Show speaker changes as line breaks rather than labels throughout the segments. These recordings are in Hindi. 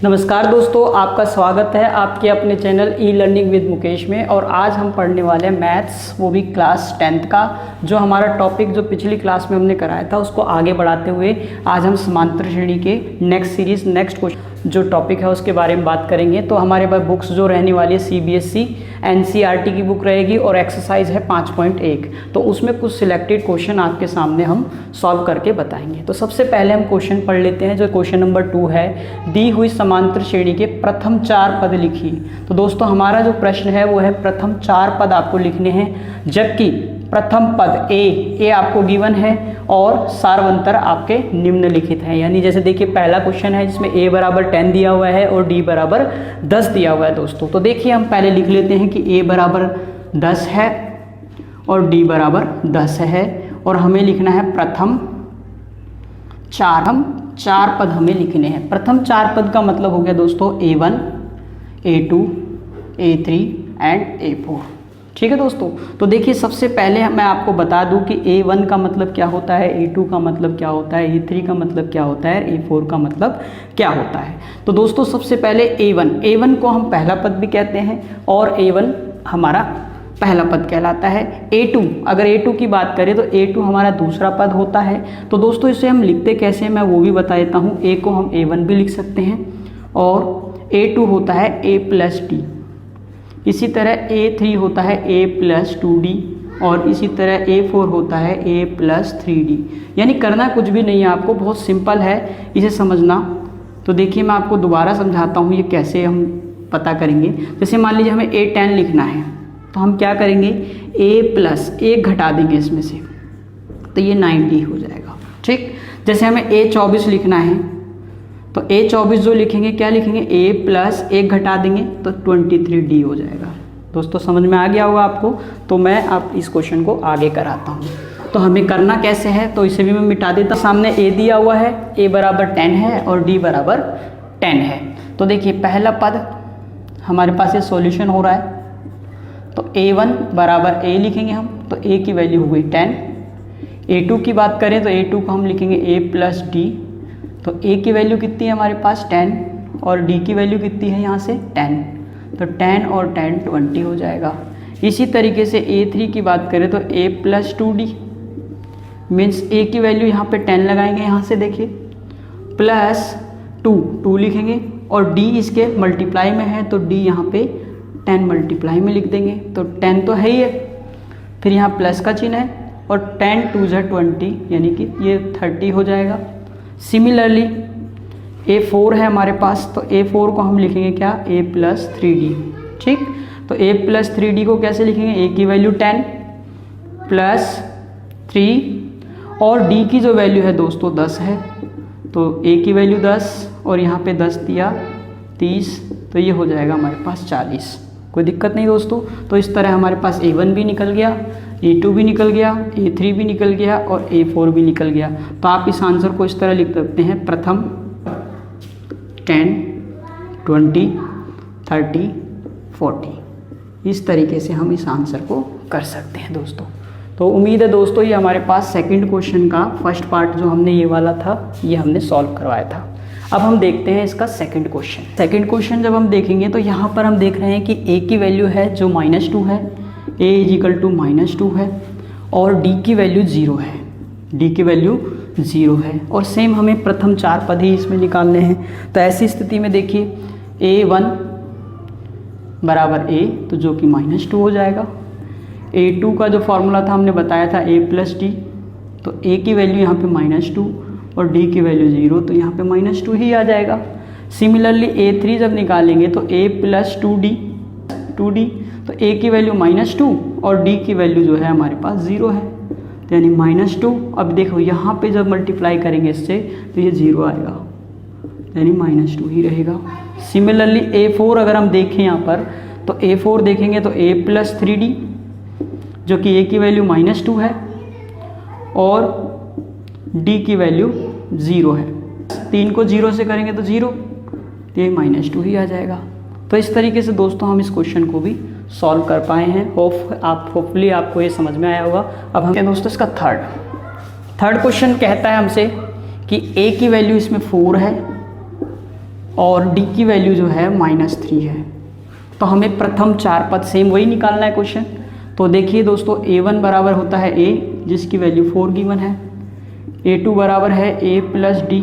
नमस्कार दोस्तों, आपका स्वागत है आपके अपने channel e learning with Mukesh में। और आज हम पढ़ने वाले हैं मैथ्स, वो भी क्लास 10th का। जो हमारा टॉपिक जो पिछली क्लास में हमने कराया था उसको आगे बढ़ाते हुए आज हम समांतर श्रेणी के नेक्स्ट सीरीज नेक्स्ट क्वेश्चन जो टॉपिक है उसके बारे में बात करेंगे। तो हमारे पास बुक्स जो रहने वाली है CBSE NCERT की बुक रहेगी और एक्सरसाइज है 5.1। तो उसमें कुछ सिलेक्टेड क्वेश्चन आपके सामने हम सॉल्व करके बताएंगे। तो सबसे पहले हम क्वेश्चन पढ़ लेते हैं। जो क्वेश्चन नंबर 2 है, दी हुई समांतर श्रेणी के प्रथम 4 पद लिखिए। तो दोस्तों हमारा जो प्रश्न है वो है प्रथम 4 पद आपको लिखने हैं, जबकि प्रथम पद ए आपको गिवन है और सारवंतर आपके निम्नलिखित हैं। यानी जैसे देखिए पहला क्वेश्चन है जिसमें a बराबर 10 दिया हुआ है और d बराबर 10 दिया हुआ है दोस्तों। तो देखिए हम पहले लिख लेते हैं कि a बराबर 10 है और d बराबर 10 है और हमें लिखना है प्रथम 4 पद हमें लिखने हैं। प्रथम 4 पद का मतलब हो गया दोस्तों a1, a2, a3 and a4। ठीक है दोस्तों। तो देखिए सबसे पहले मैं आपको बता दूं कि a1 का मतलब क्या होता है, a2 का मतलब क्या होता है, a3 का मतलब क्या होता है, a4 का मतलब क्या होता है। तो दोस्तों सबसे पहले a1 को हम पहला पद भी कहते हैं और a1 हमारा पहला पद कहलाता है। a2, अगर a2 की बात करें तो a2 हमारा दूसरा पद होता है। तो दोस्तों इसे हम लिखते कैसे हैं मैं वो भी बता देता हूँ। a को हम a1 भी लिख सकते हैं और a2 होता है a प्लस डी। इसी तरह a3 होता है a प्लस 2d और इसी तरह a4 होता है a प्लस 3d। यानी करना कुछ भी नहीं है आपको, बहुत सिंपल है इसे समझना। तो देखिए मैं आपको दोबारा समझाता हूँ ये कैसे हम पता करेंगे। जैसे मान लीजिए हमें a10 लिखना है तो हम क्या करेंगे, a प्लस 1 घटा देंगे इसमें से तो ये 90 हो जाएगा। ठीक, जैसे हमें a24 लिखना है तो a24 जो लिखेंगे क्या लिखेंगे, a प्लस 1 घटा देंगे तो 23d हो जाएगा। दोस्तों समझ में आ गया होगा आपको। तो मैं अब इस क्वेश्चन को आगे कराता हूँ। तो हमें करना कैसे है तो इसे भी मैं मिटा देता हूँ। सामने a दिया हुआ है, a बराबर 10 है और d बराबर 10 है। तो देखिए पहला पद हमारे पास ये सॉल्यूशन हो रहा है। तो a1 बराबर a लिखेंगे हम, तो a की वैल्यू हो गई 10। a2 की बात करें तो a2 को हम लिखेंगे a प्लस d। तो a की वैल्यू कितनी है हमारे पास 10 और d की वैल्यू कितनी है यहाँ से 10। तो 10 और 10 20 हो जाएगा। इसी तरीके से a3 की बात करें तो a plus 2d means a की वैल्यू यहाँ पे 10 लगाएंगे, यहाँ से देखिए प्लस 2 लिखेंगे और d इसके मल्टीप्लाई में है तो d यहाँ पे 10 मल्टीप्लाई में लिख देंगे। तो 10 तो है ही है, फिर यहाँ प्लस का चिन्ह है और 10 2 जा 20 यानी कि ये 30 हो जाएगा। सिमिलरली a4 है हमारे पास, तो a4 को हम लिखेंगे क्या, a प्लस 3d। ठीक, तो a प्लस 3d को कैसे लिखेंगे, a की वैल्यू 10 प्लस 3 और d की जो वैल्यू है दोस्तों 10 है। तो a की वैल्यू 10 और यहाँ पे 10 दिया 30, तो ये हो जाएगा हमारे पास 40। कोई दिक्कत नहीं दोस्तों। तो इस तरह हमारे पास a1 भी निकल गया, a2 भी निकल गया, a3 भी निकल गया और a4 भी निकल गया। तो आप इस आंसर को इस तरह लिख सकते हैं, प्रथम 10 20 30 40। इस तरीके से हम इस आंसर को कर सकते हैं दोस्तों। तो उम्मीद है दोस्तों ये हमारे पास सेकंड क्वेश्चन का फर्स्ट पार्ट जो हमने ये वाला था ये हमने सॉल्व करवाया था। अब हम देखते हैं इसका सेकंड क्वेश्चन। सेकंड क्वेश्चन जब हम देखेंगे तो यहाँ पर हम देख रहे हैं कि a की वैल्यू है जो -2 है, a इजिकल टू -2 है और d की वैल्यू 0 है, d की वैल्यू 0 है और सेम हमें प्रथम 4 पद ही इसमें निकालने हैं। तो ऐसी स्थिति में देखिए a1 बराबर a तो जो कि -2 हो जाएगा। a2 का जो फॉर्मूला था हमने बताया था a प्लस d, तो a की वैल्यू यहाँ पे -2 और d की वैल्यू 0 तो यहाँ पे -2 ही आ जाएगा। सिमिलरली a3 जब निकालेंगे तो a प्लस 2d तो a की वैल्यू -2 और d की वैल्यू जो है हमारे पास 0 है, तो यानी -2। अब देखो यहाँ पे जब मल्टीप्लाई करेंगे इससे तो ये 0 आएगा, यानी -2 ही रहेगा। सिमिलरली a4 अगर हम देखें यहाँ पर तो a4 देखेंगे तो a प्लस 3d जो कि a की वैल्यू -2 है और d की वैल्यू 0 है। 3 को 0 से करेंगे तो 0, तो ये -2 ही आ जाएगा। तो इस तरीके से दोस्तों हम इस क्वेश्चन को भी सॉल्व कर पाए हैं। होपफुली आपको ये समझ में आया होगा। अब हम दोस्तों इसका थर्ड क्वेश्चन कहता है हमसे कि a की वैल्यू इसमें 4 है और डी की वैल्यू जो है -3 है। तो हमें प्रथम 4 पद सेम वही निकालना है क्वेश्चन। तो देखिए दोस्तों, a1 बराबर होता है a जिसकी वैल्यू 4 गिवन है, a2 बराबर है a प्लस डी,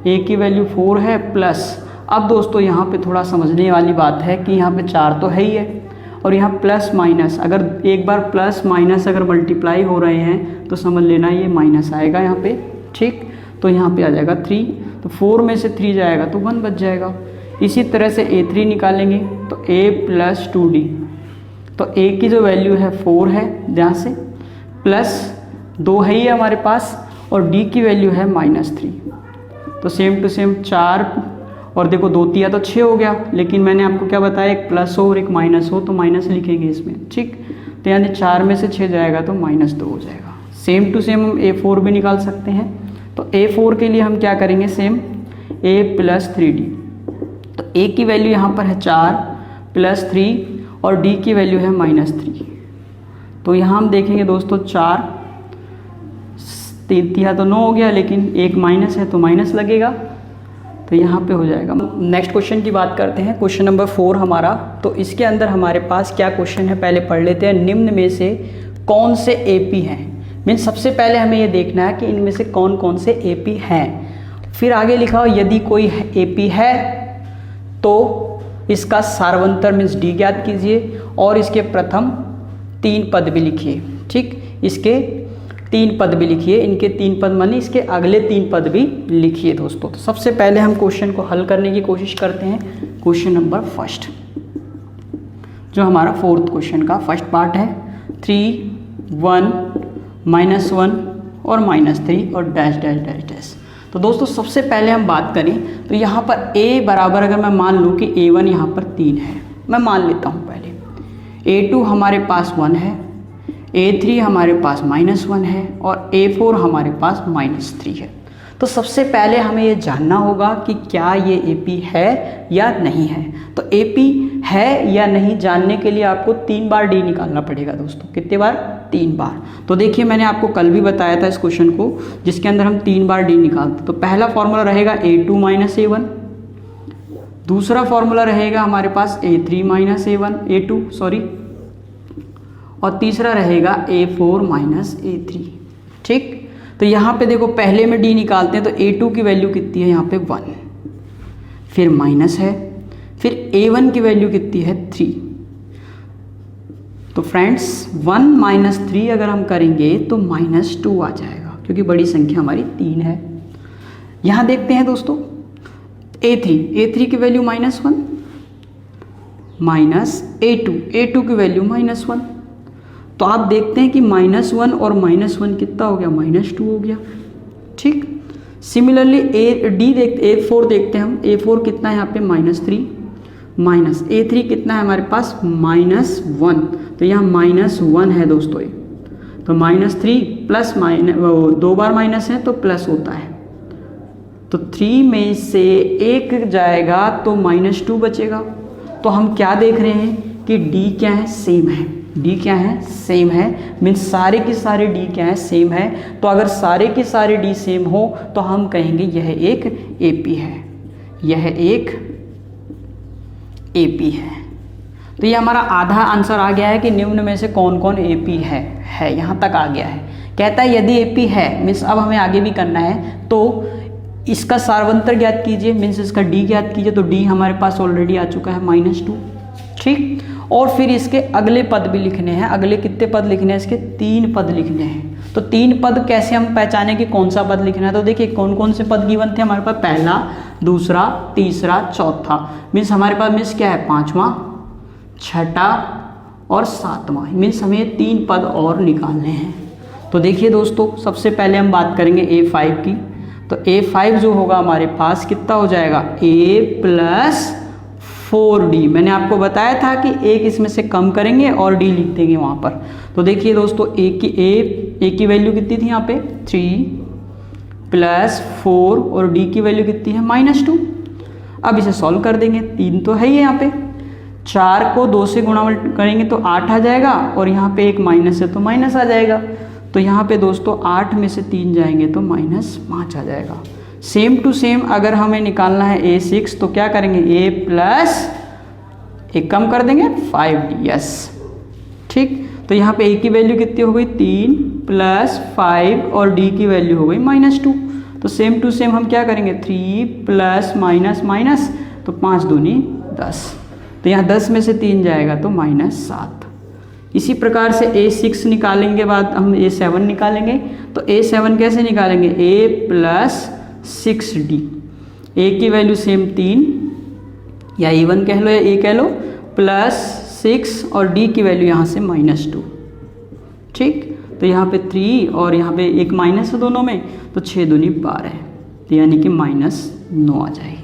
a की वैल्यू 4 है प्लस, अब दोस्तों यहाँ पे थोड़ा समझने वाली बात है कि यहाँ पे 4 तो है ही है और यहाँ प्लस माइनस, अगर एक बार प्लस माइनस अगर मल्टीप्लाई हो रहे हैं तो समझ लेना ये माइनस आएगा यहाँ पे, ठीक। तो यहाँ पे आ जाएगा 3, तो 4 में से 3 जाएगा तो 1 बच जाएगा। इसी तरह से a3 निकालेंगे तो a प्लस 2d, तो a की जो वैल्यू है 4 है ध्यान से, प्लस 2 है ही हमारे पास और d की वैल्यू है -3। तो सेम टू सेम 4 और देखो 2 तिया तो 6 हो गया, लेकिन मैंने आपको क्या बताया, एक प्लस हो और एक माइनस हो तो माइनस लिखेंगे इसमें, ठीक। तो यानी 4 में से 6 जाएगा तो -2 हो जाएगा। सेम टू सेम हम a4 भी निकाल सकते हैं। तो a4 के लिए हम क्या करेंगे, सेम a प्लस 3d, तो a की वैल्यू यहाँ पर है 4 प्लस 3 और d की वैल्यू है -3। तो यहाँ हम देखेंगे दोस्तों 4 3 तिया तो 9 हो गया, लेकिन एक माइनस है तो माइनस लगेगा, तो यहाँ पे हो जाएगा। नेक्स्ट क्वेश्चन की बात करते हैं, क्वेश्चन नंबर 4 हमारा। तो इसके अंदर हमारे पास क्या क्वेश्चन है पहले पढ़ लेते हैं। निम्न में से कौन से एपी हैं, मीन्स सबसे पहले हमें ये देखना है कि इनमें से कौन कौन से एपी हैं। फिर आगे लिखा हो यदि कोई एपी है तो इसका सार्वंतर मीन्स डी ज्ञात कीजिए और इसके प्रथम 3 पद भी लिखिए, ठीक। इसके 3 पद भी लिखिए, इनके 3 पद माने इसके अगले 3 पद भी लिखिए दोस्तों। तो सबसे पहले हम क्वेश्चन को हल करने की कोशिश करते हैं। क्वेश्चन नंबर फर्स्ट जो हमारा 4th क्वेश्चन का फर्स्ट पार्ट है, 3 1 -1 और -3 और डैश डैश डैश डैश। तो दोस्तों सबसे पहले हम बात करें तो यहाँ पर a बराबर अगर मैं मान लूँ कि a1 यहाँ पर 3 है, मैं मान लेता हूँ पहले, a2 हमारे पास 1 है, a3 हमारे पास -1 है और a4 हमारे पास -3 है। तो सबसे पहले हमें ये जानना होगा कि क्या ये AP है या नहीं है। तो AP है या नहीं जानने के लिए आपको 3 बार D निकालना पड़ेगा दोस्तों। कितने बार? 3 बार। तो देखिए मैंने आपको कल भी बताया था इस क्वेश्चन को जिसके अंदर हम 3 बार D निकालते। तो पहला फॉर्मूला रहेगा A2 - A1, दूसरा फॉर्मूला रहेगा हमारे पास A3 - A2 और तीसरा रहेगा A4 - A3, ठीक। तो यहाँ पे देखो पहले में D निकालते हैं तो A2 की वैल्यू कितनी है यहाँ पे 1, फिर माइनस है, फिर A1 की वैल्यू कितनी है 3। तो फ्रेंड्स 1 - 3 अगर हम करेंगे तो -2 आ जाएगा क्योंकि बड़ी संख्या हमारी 3 है। यहाँ देखते हैं दोस्तों A3 की वैल्यू -1 माइनस A2 की वैल्यू -1। तो आप देखते हैं कि -1 और -1 कितना हो गया, -2 हो गया, ठीक। सिमिलरली A4 देखते हैं हम, A4 कितना है यहाँ पे -3 माइनस A3 कितना है हमारे पास -1। तो यहाँ -1 है दोस्तों ये, तो -3 प्लस दो बार माइनस है तो प्लस होता है। तो 3 में से 1 जाएगा तो -2 बचेगा। तो हम क्या देख रहे हैं कि D क्या है, सेम है। D क्या है, सेम है, मीन्स सारे के सारे D क्या है, सेम है। तो अगर सारे के सारे D सेम हो तो हम कहेंगे यह एक AP है, यह एक AP है। तो ये हमारा आधा आंसर आ गया है कि निम्न में से कौन कौन AP है यहाँ तक आ गया है। कहता है यदि AP है, मीन्स अब हमें आगे भी करना है, तो इसका सार्वंतर ज्ञात कीजिए, मीन्स इसका D ज्ञात कीजिए। तो D हमारे पास ऑलरेडी आ चुका है -2, ठीक। और फिर इसके अगले पद भी लिखने हैं। अगले कितने पद लिखने हैं, इसके 3 पद लिखने हैं। तो 3 पद कैसे हम पहचाने कि कौन सा पद लिखना है। तो देखिए कौन कौन से पद गिवन थे हमारे पास, पहला, दूसरा, तीसरा, चौथा, मीन्स हमारे पास मीन्स क्या है, 5वां, 6ठा और 7वां, मीन्स हमें 3 पद और निकालने हैं। तो देखिए दोस्तों सबसे पहले हम बात करेंगे A5 की। तो A5 जो होगा हमारे पास कितना हो जाएगा, A प्लस 4D। मैंने आपको बताया था कि एक इसमें से कम करेंगे और D लिख देंगे वहाँ पर। तो देखिए दोस्तों A की वैल्यू कितनी थी यहाँ पे 3 प्लस 4 और D की वैल्यू कितनी है -2। अब इसे सॉल्व कर देंगे, 3 तो है ही यहाँ पे, 4 को 2 से गुणा करेंगे तो 8 आ जाएगा और यहाँ पे एक माइनस है तो माइनस आ जाएगा। तो यहाँ पे दोस्तों 8 में से 3 जाएंगे तो -5 आ जाएगा। सेम टू सेम अगर हमें निकालना है A6 तो क्या करेंगे, A प्लस एक कम कर देंगे 5D, यस ठीक। तो यहाँ पे A की वैल्यू कितनी हो गई 3 प्लस 5 और D की वैल्यू हो गई -2। तो सेम टू सेम हम क्या करेंगे 3 प्लस माइनस माइनस, तो 5 दूनी 10, तो यहाँ 10 में से 3 जाएगा तो -7। इसी प्रकार से A6 निकालेंगे के बाद हम A7 निकालेंगे। तो A7 कैसे निकालेंगे, A प्लस 6D, A की वैल्यू सेम 3 या A1 कह लो या A कह लो, प्लस 6 और D की वैल्यू यहाँ से -2, ठीक। तो यहाँ पे 3 और यहाँ पे एक माइनस है दोनों में, तो 6 दूनी 12, तो यानी कि -9 आ जाएगी।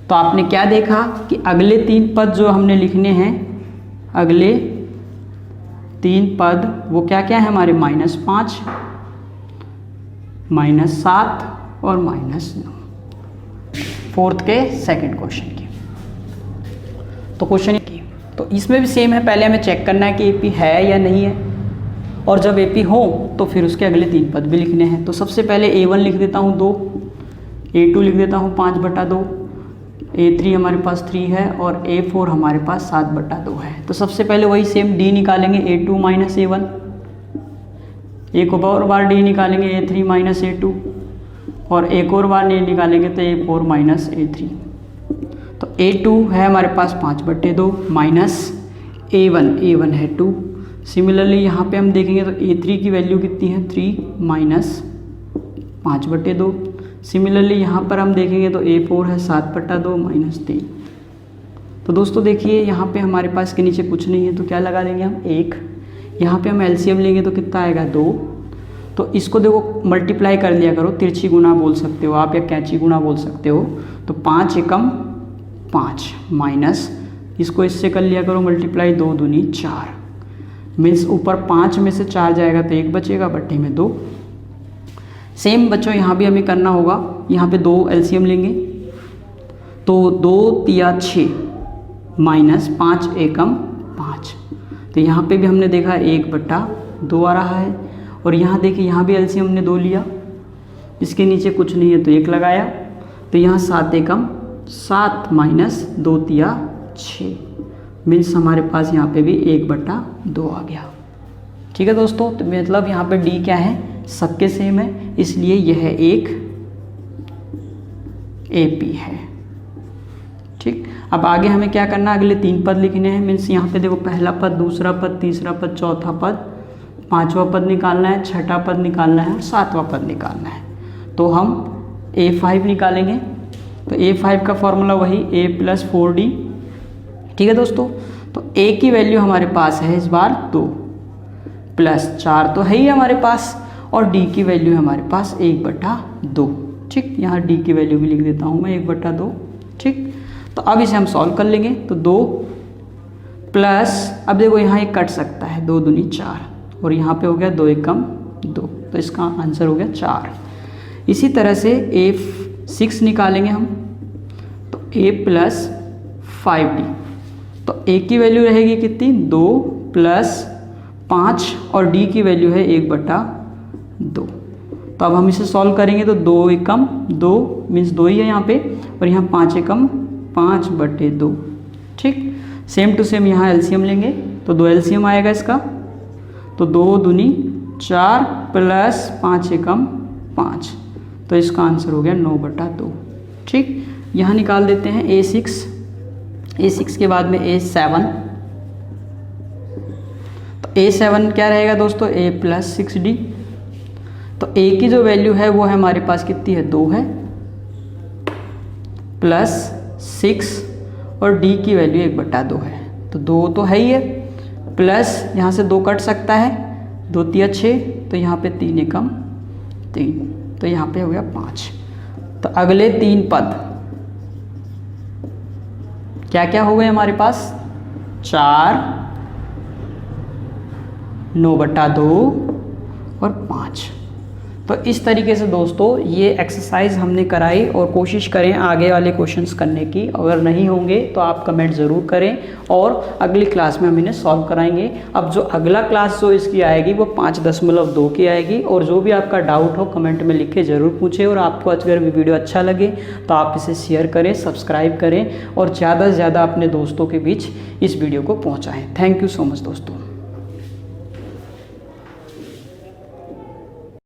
तो आपने क्या देखा कि अगले 3 पद जो हमने लिखने हैं, अगले 3 पद वो क्या क्या है हमारे, -5, -7 और -9। फोर्थ के सेकंड क्वेश्चन की। तो क्वेश्चन की तो इसमें भी सेम है, पहले हमें चेक करना है कि AP है या नहीं है, और जब AP हो तो फिर उसके अगले 3 पद भी लिखने हैं। तो सबसे पहले A1 लिख देता हूँ 2, A2 लिख देता हूँ 5/2, A3 हमारे पास 3 है और A4 हमारे पास 7/2 है। तो सबसे पहले वही सेम D निकालेंगे, A2 माइनस A1, एक और बार D निकालेंगे A3 माइनस A2, और एक और बार D निकालेंगे तो A4 माइनस A3। तो A2 है हमारे पास 5/2 माइनस A1 है 2। सिमिलरली यहाँ पे हम देखेंगे तो A3 की वैल्यू कितनी है 3 माइनस 5/2। सिमिलरली यहाँ पर हम देखेंगे तो A4 है 7/2 माइनस 3। तो दोस्तों देखिए यहाँ पे हमारे पास के नीचे कुछ नहीं है, तो क्या लगा लेंगे हम 1। यहाँ पे हम एलसीएम लेंगे तो कितना आएगा 2। तो इसको देखो मल्टीप्लाई कर लिया करो, तिरछी गुना बोल सकते हो आप या कैंची गुना बोल सकते हो। तो 5 एकम 5 माइनस इसको इससे कर लिया करो मल्टीप्लाई, 2 दूनी 4, मीन्स ऊपर 5 में से 4 जाएगा तो 1 बचेगा, बट्टे में 2। सेम बच्चों यहाँ भी हमें करना होगा, यहाँ पे 2 एलसीएम लेंगे तो 2 तिया 6 माइनस 5 एकम 5। तो यहाँ पे भी हमने देखा 1/2 आ रहा है, और यहाँ देखिए यहाँ भी एलसीएम हमने 2 लिया, इसके नीचे कुछ नहीं है तो 1 लगाया, तो यहाँ 7 एकम 7 माइनस 2 तिया 6, मीन्स हमारे पास यहाँ पे भी 1/2 आ गया। ठीक है दोस्तों, तो मतलब यहाँ पे D क्या है, सबके सेम है, इसलिए यह एक AP है। ठीक, अब आगे हमें क्या करना है, अगले 3 पद लिखने हैं। मीन्स यहाँ पे देखो पहला पद, दूसरा पद, तीसरा पद, चौथा पद, 5वां पद निकालना है, 6ठा पद निकालना है और 7वां पद निकालना है। तो हम A5 निकालेंगे। तो A5 का फॉर्मूला वही A प्लस 4D। ठीक है दोस्तों, तो A की वैल्यू हमारे पास है इस बार 2 प्लस 4 तो है ही हमारे पास, और D की वैल्यू है हमारे पास 1/2। ठीक, यहाँ D की वैल्यू भी लिख देता हूँ मैं 1/2। ठीक, तो अब इसे हम सॉल्व कर लेंगे। तो 2 प्लस, अब देखो यहाँ एक कट सकता है, 2 दूनी 4, और यहाँ पे हो गया 2 एकम 2, तो इसका आंसर हो गया 4। इसी तरह से A6 निकालेंगे हम। तो A प्लस 5D, तो A की वैल्यू रहेगी कितनी 2 प्लस 5 और D की वैल्यू है 1/2। तो अब हम इसे सॉल्व करेंगे तो 2 एकम 2 मीन्स 2 ही है यहाँ पे, और यहाँ 5 एकम 5/2। ठीक, सेम टू सेम यहाँ एलसीएम लेंगे तो 2 एलसीएम आएगा इसका। तो 2 दूनी 4 प्लस 5 एकम 5, तो इसका आंसर हो गया 9/2। ठीक, यहाँ निकाल देते हैं A6 के बाद में A7। तो A7 क्या रहेगा दोस्तों, A प्लस 6D। तो A की जो वैल्यू है वो है हमारे पास कितनी है 2 है, प्लस 6 और D की वैल्यू 1/2 है। तो 2 तो है ही है, प्लस यहाँ से 2 कट सकता है, 2 तिया 6, तो यहाँ पे 3 एकम 3, तो यहाँ पे हो गया 5। तो अगले 3 पद क्या क्या हो गए हमारे पास, 4, 9/2 और 5। तो इस तरीके से दोस्तों ये एक्सरसाइज हमने कराई और कोशिश करें आगे वाले क्वेश्चंस करने की। अगर नहीं होंगे तो आप कमेंट ज़रूर करें और अगली क्लास में हम इन्हें सॉल्व कराएंगे। अब जो अगला क्लास जो इसकी आएगी वो 5.2 की आएगी। और जो भी आपका डाउट हो कमेंट में लिख के ज़रूर पूछें। और आपको अगर वीडियो अच्छा लगे तो आप इसे शेयर करें, सब्सक्राइब करें और ज़्यादा से ज़्यादा अपने दोस्तों के बीच इस वीडियो को पहुँचाएँ। थैंक यू सो मच दोस्तों।